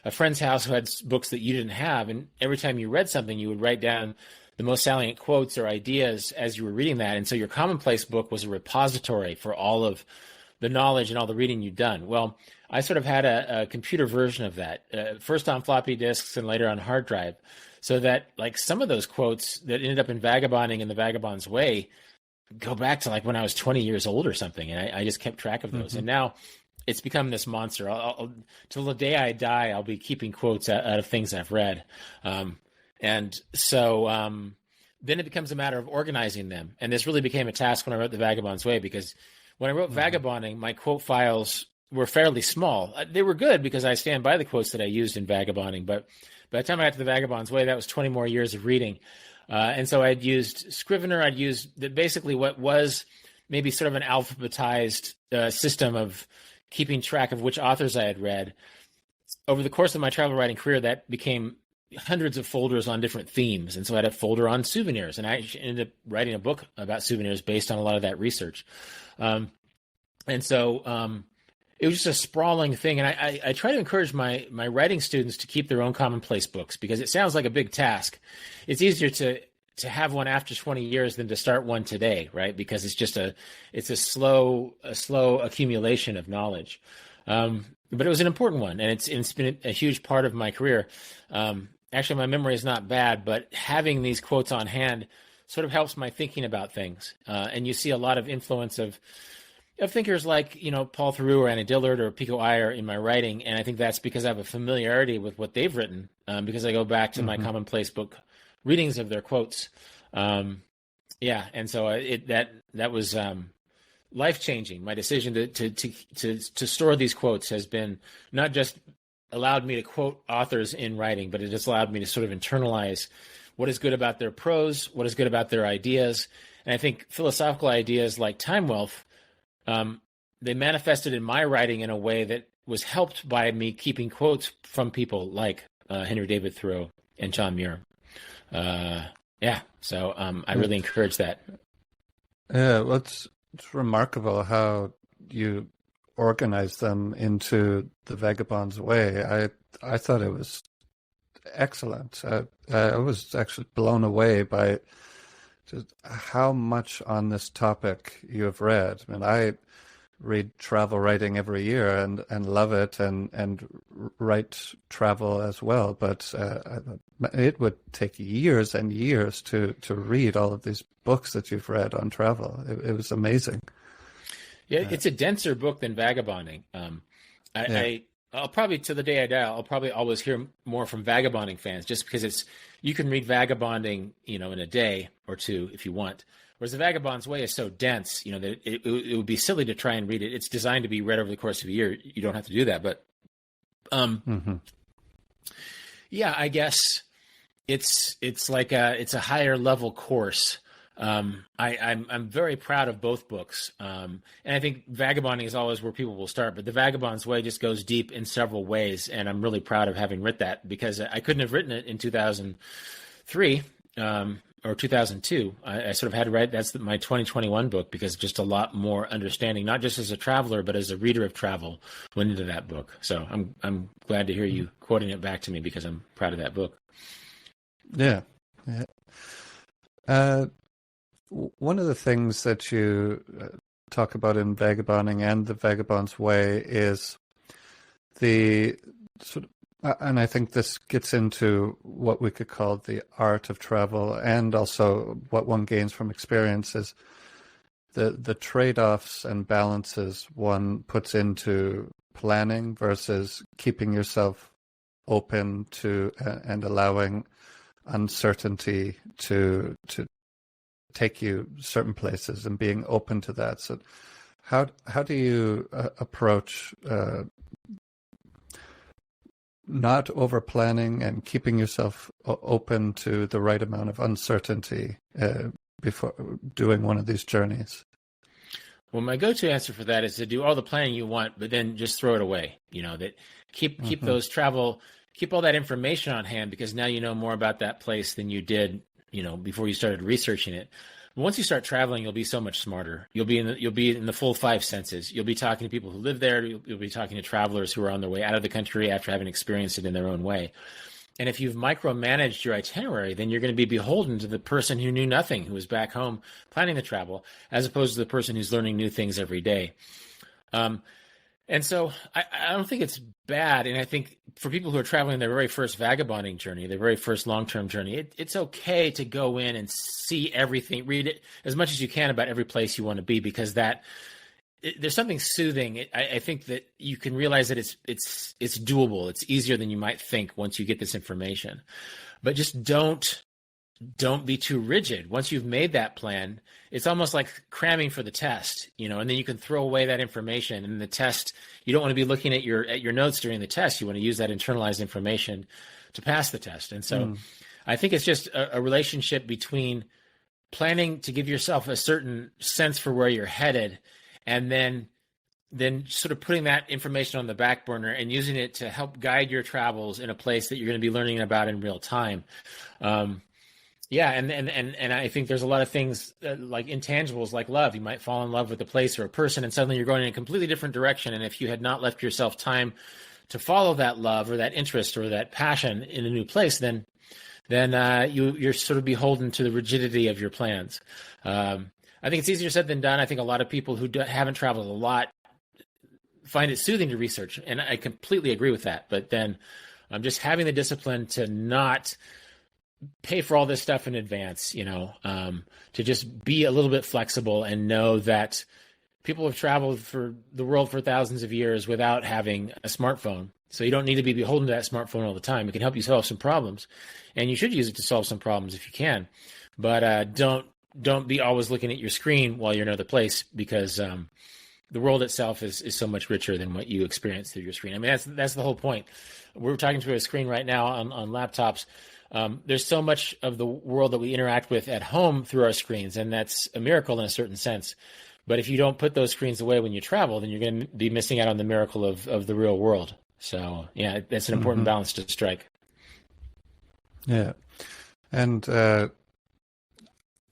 a friend's house who had books that you didn't have. And every time you read something, you would write down the most salient quotes or ideas as you were reading that. And so your Commonplace Book was a repository for all of the knowledge and all the reading you'd done. Well, I sort of had a computer version of that, first on floppy disks and later on hard drive, so that some of those quotes that ended up in Vagabonding and the Vagabond's Way go back to when I was 20 years old or something. And I just kept track of those. And now it's become this monster. Till the day I die, I'll be keeping quotes out of things I've read. And so then it becomes a matter of organizing them. And this really became a task when I wrote The Vagabond's Way, because when I wrote Vagabonding, my quote files were fairly small. They were good because I stand by the quotes that I used in Vagabonding. But by the time I got to The Vagabond's Way, that was 20 more years of reading. And so I'd used Scrivener. I'd used basically what was maybe sort of an alphabetized system of keeping track of which authors I had read. Over the course of my travel writing career, that became hundreds of folders on different themes. And so I had a folder on souvenirs, and I ended up writing a book about souvenirs based on a lot of that research. And so it was just a sprawling thing. And I try to encourage my writing students to keep their own commonplace books, because it sounds like a big task. It's easier to have one after 20 years than to start one today, right? Because it's a slow accumulation of knowledge. But it was an important one, and it's been a huge part of my career. Actually, my memory is not bad, but having these quotes on hand sort of helps my thinking about things. And you see a lot of influence of thinkers like, Paul Theroux or Annie Dillard or Pico Iyer in my writing. And I think that's because I have a familiarity with what they've written, because I go back to my Commonplace Book readings of their quotes. And so that was life-changing. My decision to store these quotes has been not just allowed me to quote authors in writing, but it just allowed me to sort of internalize what is good about their prose, what is good about their ideas. And I think philosophical ideas like time wealth, they manifested in my writing in a way that was helped by me keeping quotes from people like Henry David Thoreau and John Muir. So I really encourage that. Yeah, well, it's remarkable how you organize them into the Vagabond's Way. I thought it was excellent. I was actually blown away by just how much on this topic you have read. I mean, I read travel writing every year and love it and write travel as well. But it would take years and years to read all of these books that you've read on travel. It was amazing. Yeah, it's a denser book than Vagabonding. Yeah. I'll probably, to the day I die, I'll probably always hear more from Vagabonding fans, just because you can read Vagabonding, in a day or two if you want. Whereas the Vagabond's Way is so dense, that it would be silly to try and read it. It's designed to be read over the course of a year. You don't have to do that, but Hmm. yeah, I guess it's like it's a higher level course. I'm very proud of both books, and I think Vagabonding is always where people will start. But the Vagabond's Way just goes deep in several ways, and I'm really proud of having written that, because I couldn't have written it in 2003 or 2002. I sort of had to write. That's my 2021 book, because just a lot more understanding, not just as a traveler, but as a reader of travel, went into that book. So I'm glad to hear you quoting it back to me, because I'm proud of that book. Yeah. Yeah. Uh, One of the things that you talk about in Vagabonding and the Vagabond's Way is the sort of, and I think this gets into what we could call the art of travel, and also what one gains from experience is the trade-offs and balances one puts into planning versus keeping yourself open to and allowing uncertainty to take you certain places and being open to that. So how do you approach not over planning and keeping yourself open to the right amount of uncertainty before doing one of these journeys? Well, my go-to answer for that is to do all the planning you want, but then just throw it away. That keep Hmm. keep all that information on hand, because now you know more about that place than you did, before you started researching it. But once you start traveling, you'll be so much smarter. You'll be in the full five senses. You'll be talking to people who live there. You'll be talking to travelers who are on their way out of the country after having experienced it in their own way. And if you've micromanaged your itinerary, then you're going to be beholden to the person who knew nothing, who was back home planning the travel, as opposed to the person who's learning new things every day. And so I don't think it's bad. And I think for people who are traveling their very first vagabonding journey, their very first long-term journey, it's okay to go in and see everything, read it as much as you can about every place you want to be, because there's something soothing. I think that you can realize that it's doable. It's easier than you might think once you get this information. But just don't be too rigid. Once you've made that plan, it's almost like cramming for the test, and then you can throw away that information. And the test, you don't want to be looking at your notes during the test. You want to use that internalized information to pass the test. And so I think it's just a relationship between planning to give yourself a certain sense for where you're headed, and then sort of putting that information on the back burner and using it to help guide your travels in a place that you're going to be learning about in real time. Yeah, and I think there's a lot of things like intangibles, like love. You might fall in love with a place or a person, and suddenly you're going in a completely different direction. And if you had not left yourself time to follow that love or that interest or that passion in a new place, then you're sort of beholden to the rigidity of your plans. I think it's easier said than done. I think a lot of people who haven't traveled a lot find it soothing to research, and I completely agree with that. But then just having the discipline to not pay for all this stuff in advance, to just be a little bit flexible and know that people have traveled for the world for thousands of years without having a smartphone. So you don't need to be beholden to that smartphone all the time. It can help you solve some problems, and you should use it to solve some problems if you can. But don't be always looking at your screen while you're in another place, because the world itself is so much richer than what you experience through your screen. I mean, that's the whole point. We're talking through a screen right now on laptops. There's so much of the world that we interact with at home through our screens, and that's a miracle in a certain sense. But if you don't put those screens away when you travel, then you're going to be missing out on the miracle of the real world. So, yeah, that's an important balance to strike. Yeah. And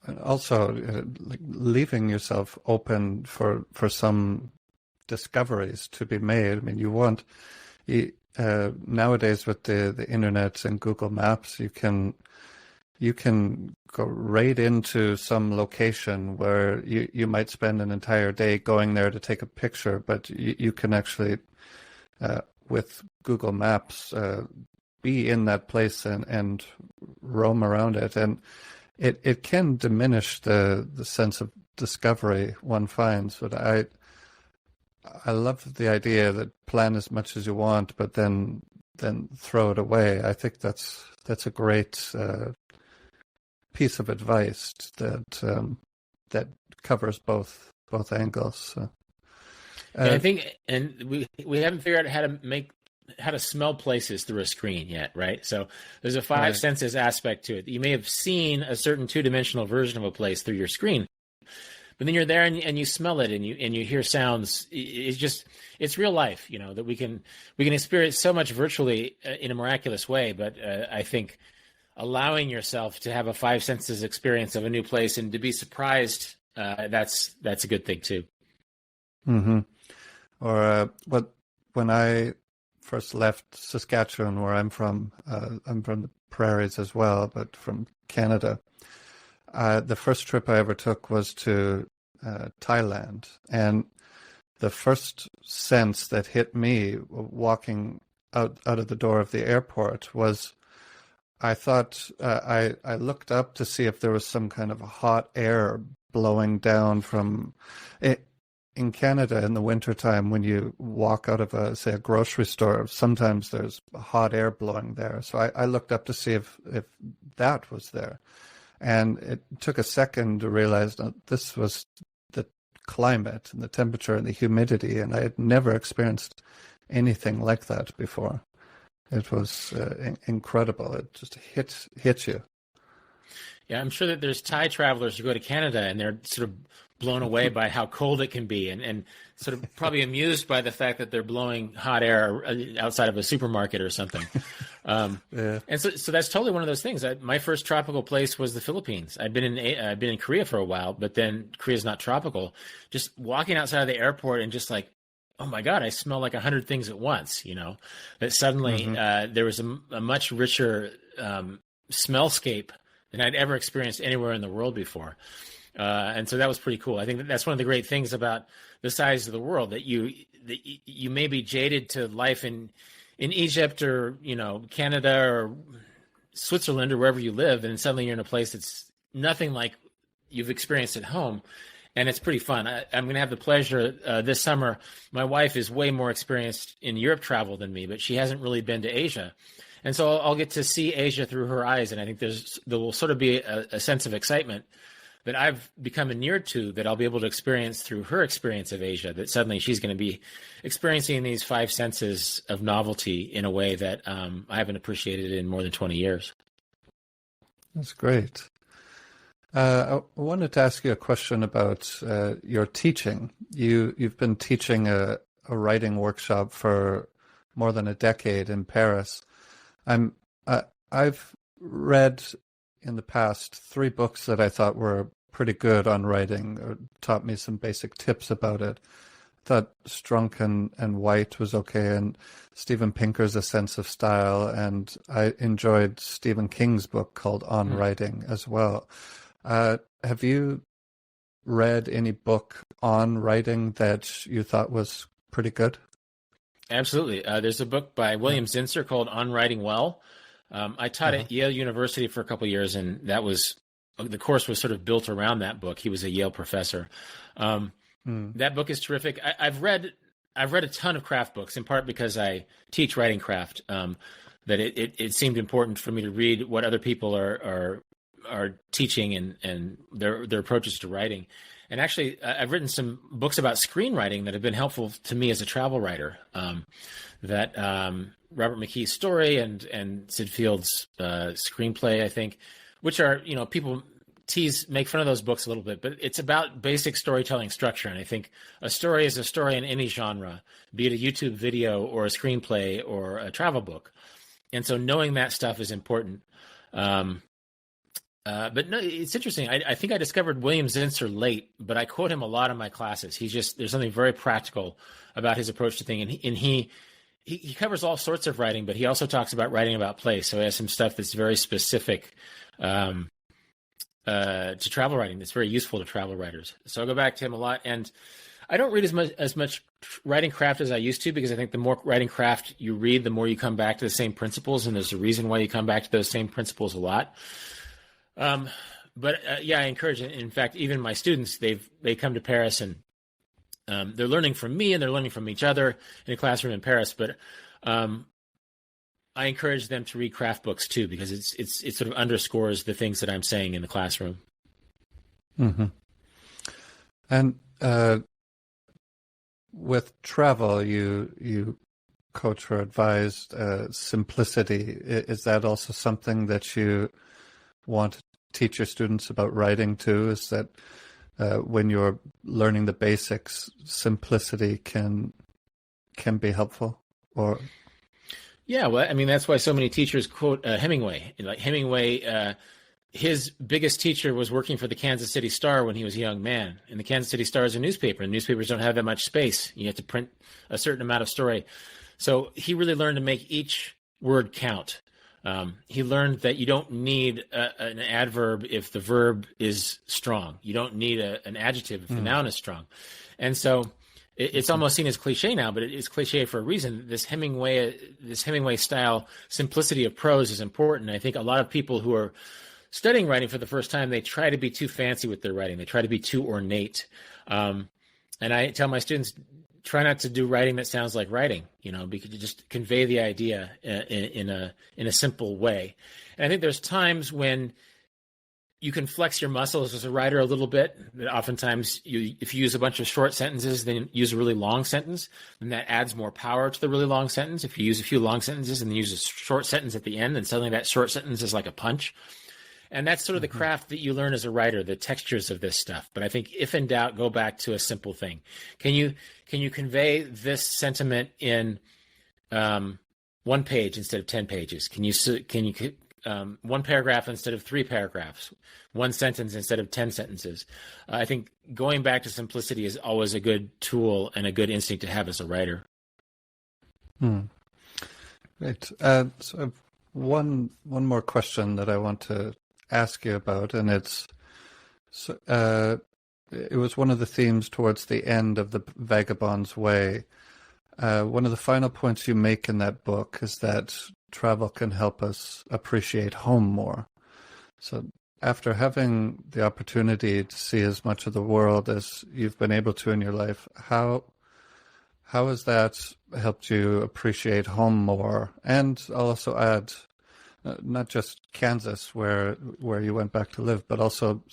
And also, like leaving yourself open for some discoveries to be made. I mean, nowadays with the internet and Google Maps, you can go right into some location where you might spend an entire day going there to take a picture, but you can actually, with Google Maps, be in that place and roam around it. And it can diminish the sense of discovery one finds, but I love the idea that plan as much as you want, but then throw it away. I think that's a great piece of advice that covers both angles. So, yeah, I think, and we haven't figured out how to smell places through a screen yet, right? So there's a five senses aspect to it. You may have seen a certain two-dimensional version of a place through your screen, but then you're there and you smell it and you hear sounds. It's real life, that we can experience so much virtually in a miraculous way. But I think allowing yourself to have a five senses experience of a new place and to be surprised, that's a good thing too. Mm-hmm. Or when I first left Saskatchewan, where I'm from the prairies as well, but from Canada. The first trip I ever took was to Thailand, and the first sense that hit me walking out of the door of the airport was, I thought I looked up to see if there was some kind of hot air blowing down from it. In Canada, in the wintertime, when you walk out of a grocery store, sometimes there's hot air blowing there. So I looked up to see if that was there. And it took a second to realize that this was the climate and the temperature and the humidity, and I had never experienced anything like that before. It was incredible. It just hit you. Yeah, I'm sure that there's Thai travelers who go to Canada and they're sort of blown away by how cold it can be, and sort of probably amused by the fact that they're blowing hot air outside of a supermarket or something. Yeah. And so that's totally one of those things. My first tropical place was the Philippines. I'd been in Korea for a while, but then Korea's not tropical. Just walking outside of the airport and just like, oh my God, I smell like 100 things at once. That suddenly there was a much richer smellscape than I'd ever experienced anywhere in the world before. And so that was pretty cool. I think that's one of the great things about the size of the world, that you may be jaded to life in Egypt or, Canada or Switzerland or wherever you live. And suddenly you're in a place that's nothing like you've experienced at home. And it's pretty fun. I'm going to have the pleasure this summer. My wife is way more experienced in Europe travel than me, but she hasn't really been to Asia. And so I'll get to see Asia through her eyes. And I think there will sort of be a sense of excitement that I've become inured to, that I'll be able to experience through her experience of Asia, that suddenly she's going to be experiencing these five senses of novelty in a way that I haven't appreciated in more than 20 years. That's great. I wanted to ask you a question about your teaching. You've been teaching a writing workshop for more than a decade in Paris. I've read in the past 3 books that I thought were pretty good on writing, or taught me some basic tips about it. I thought Strunk and White was okay, and Steven Pinker's A Sense of Style, and I enjoyed Stephen King's book called On Writing as well. Have you read any book on writing that you thought was pretty good? Absolutely. There's a book by William Zinsser called On Writing Well. I taught at Yale University for a couple of years, and the course was sort of built around that book. He was a Yale professor. That book is terrific. I've read a ton of craft books, in part because I teach writing craft. That it seemed important for me to read what other people are teaching and their approaches to writing. And actually, I've written some books about screenwriting that have been helpful to me as a travel writer. That Robert McKee's story and Sid Field's screenplay, I think, which are, people make fun of those books a little bit, but it's about basic storytelling structure. And I think a story is a story in any genre, be it a YouTube video or a screenplay or a travel book. And so knowing that stuff is important. But no, it's interesting. I think I discovered William Zinsser late, but I quote him a lot in my classes. There's something very practical about his approach to things. And he covers all sorts of writing, but he also talks about writing about place. So he has some stuff that's very specific to travel writing that's very useful to travel writers. So I go back to him a lot. And I don't read as much writing craft as I used to, because I think the more writing craft you read, the more you come back to the same principles. And there's a reason why you come back to those same principles a lot. Yeah, I encourage it. In fact, even my students, they come to Paris and they're learning from me and they're learning from each other in a classroom in Paris. But I encourage them to read craft books too, because it sort of underscores the things that I'm saying in the classroom. Mm-hmm. And with travel, you coach or advise simplicity. Is that also something that you want to teach your students about writing too? Is that when you're learning the basics, simplicity can be helpful? Or yeah, well, I mean, that's why so many teachers quote Hemingway. Like Hemingway, his biggest teacher was working for the Kansas City Star when he was a young man. And the Kansas City Star is a newspaper, and newspapers don't have that much space. You have to print a certain amount of story. So he really learned to make each word count. He learned that you don't need an adverb if the verb is strong. You don't need an adjective if the noun is strong. And so it's almost seen as cliche now, but it's cliche for a reason. This Hemingway style simplicity of prose is important. I think a lot of people who are studying writing for the first time, they try to be too fancy with their writing. They try to be too ornate. And I tell my students, try not to do writing that sounds like writing, because you just convey the idea in a simple way. And I think there's times when you can flex your muscles as a writer a little bit. Oftentimes, if you use a bunch of short sentences, then use a really long sentence, then that adds more power to the really long sentence. If you use a few long sentences and then use a short sentence at the end, then suddenly that short sentence is like a punch. And that's sort of the craft that you learn as a writer, the textures of this stuff. But I think if in doubt, go back to a simple thing. Can you convey this sentiment in 1 page instead of 10 pages? Can you one paragraph instead of 3 paragraphs? 1 sentence instead of 10 sentences? I think going back to simplicity is always a good tool and a good instinct to have as a writer. Great. So I have one more question that I want to ask you about, and it was one of the themes towards the end of The Vagabond's Way. One of the final points you make in that book is that travel can help us appreciate home more. So after having the opportunity to see as much of the world as you've been able to in your life, how has that helped you appreciate home more? And I'll also add, not just Kansas, where you went back to live, but also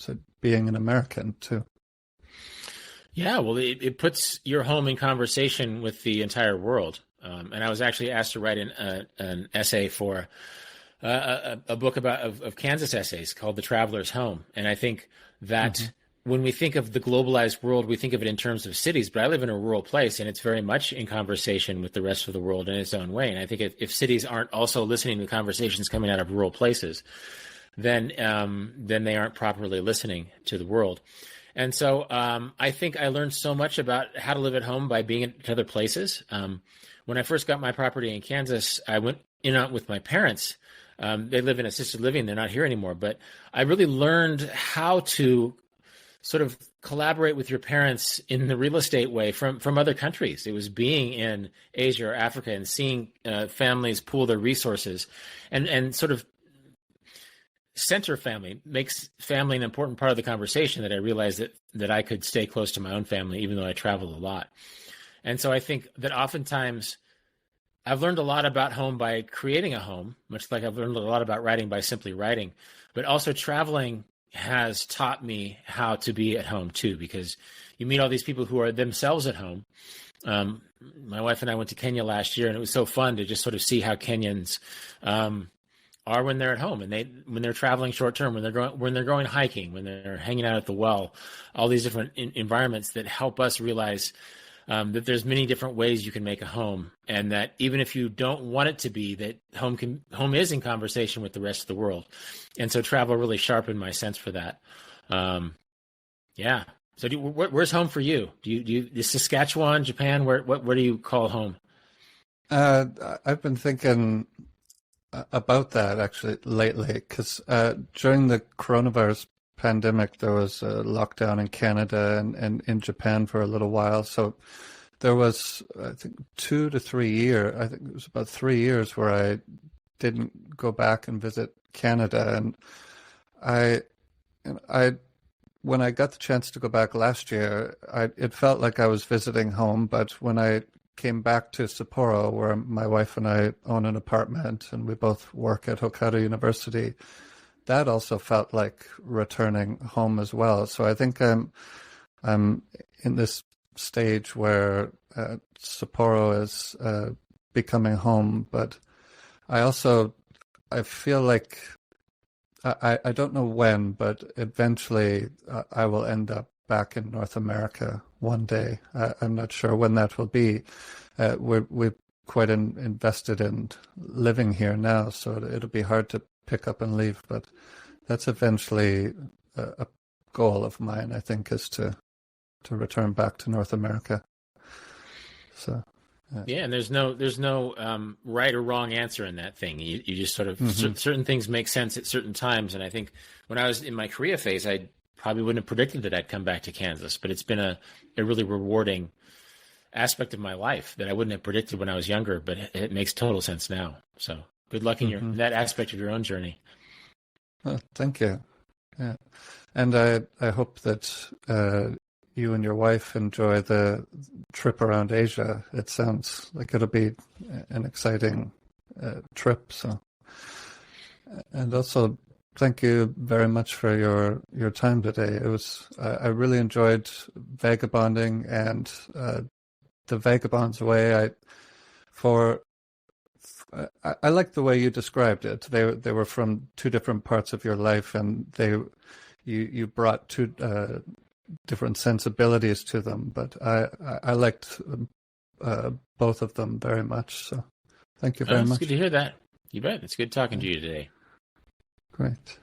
being an American too. Yeah, well, it puts your home in conversation with the entire world. And I was actually asked to write an essay for a book of Kansas essays called The Traveler's Home. And I think that when we think of the globalized world, we think of it in terms of cities, but I live in a rural place and it's very much in conversation with the rest of the world in its own way. And I think if cities aren't also listening to conversations coming out of rural places, then they aren't properly listening to the world. And so I think I learned so much about how to live at home by being in other places. When I first got my property in Kansas, I went in out with my parents. They live in assisted living. They're not here anymore. But I really learned how to sort of collaborate with your parents in the real estate way from other countries. It was being in Asia or Africa and seeing families pool their resources and sort of center family, makes family an important part of the conversation, that I realized that I could stay close to my own family, even though I travel a lot. And so I think that oftentimes I've learned a lot about home by creating a home, much like I've learned a lot about writing by simply writing, but also traveling has taught me how to be at home too, because you meet all these people who are themselves at home. My wife and I went to Kenya last year, and it was so fun to just sort of see how Kenyans are when they're at home, and when they're traveling short term, when they're going hiking, when they're hanging out at the well, all these different environments that help us realize that there's many different ways you can make a home, and that even if you don't want it to be, that home is in conversation with the rest of the world. And so travel really sharpened my sense for that. Yeah. So where's home for you? Do you is Saskatchewan, Japan? Where do you call home? I've been thinking about that actually lately, because during the coronavirus pandemic, there was a lockdown in Canada and in Japan for a little while. So there was, I think, 2 to 3 years. I think it was about 3 years where I didn't go back and visit Canada, and I, I when I got the chance to go back last year, it felt like I was visiting home. But when I came back to Sapporo, where my wife and I own an apartment and we both work at Hokkaido University, that also felt like returning home as well. So I think I'm in this stage where Sapporo is becoming home, but I feel like I don't know when, but eventually I will end up back in North America one day. I'm not sure when that will be. We're quite invested in living here now, so it'll be hard to pick up and leave. But that's eventually a goal of mine, I think, is to return back to North America. So. Yeah, and there's no right or wrong answer in that thing. You just sort of certain things make sense at certain times, and I think when I was in my Korea phase, I probably wouldn't have predicted that I'd come back to Kansas, but it's been a really rewarding aspect of my life that I wouldn't have predicted when I was younger, but it makes total sense now. So good luck in that aspect of your own journey. Well, thank you. Yeah, and I hope that you and your wife enjoy the trip around Asia. It sounds like it'll be an exciting trip. So, and also, thank you very much for your time today. It was I really enjoyed vagabonding and the Vagabond's Way. I like the way you described it. They were from two different parts of your life, and you brought two different sensibilities to them, but I liked both of them very much. So thank you very much. It's good to hear that. You bet. It's good talking to you today. Great.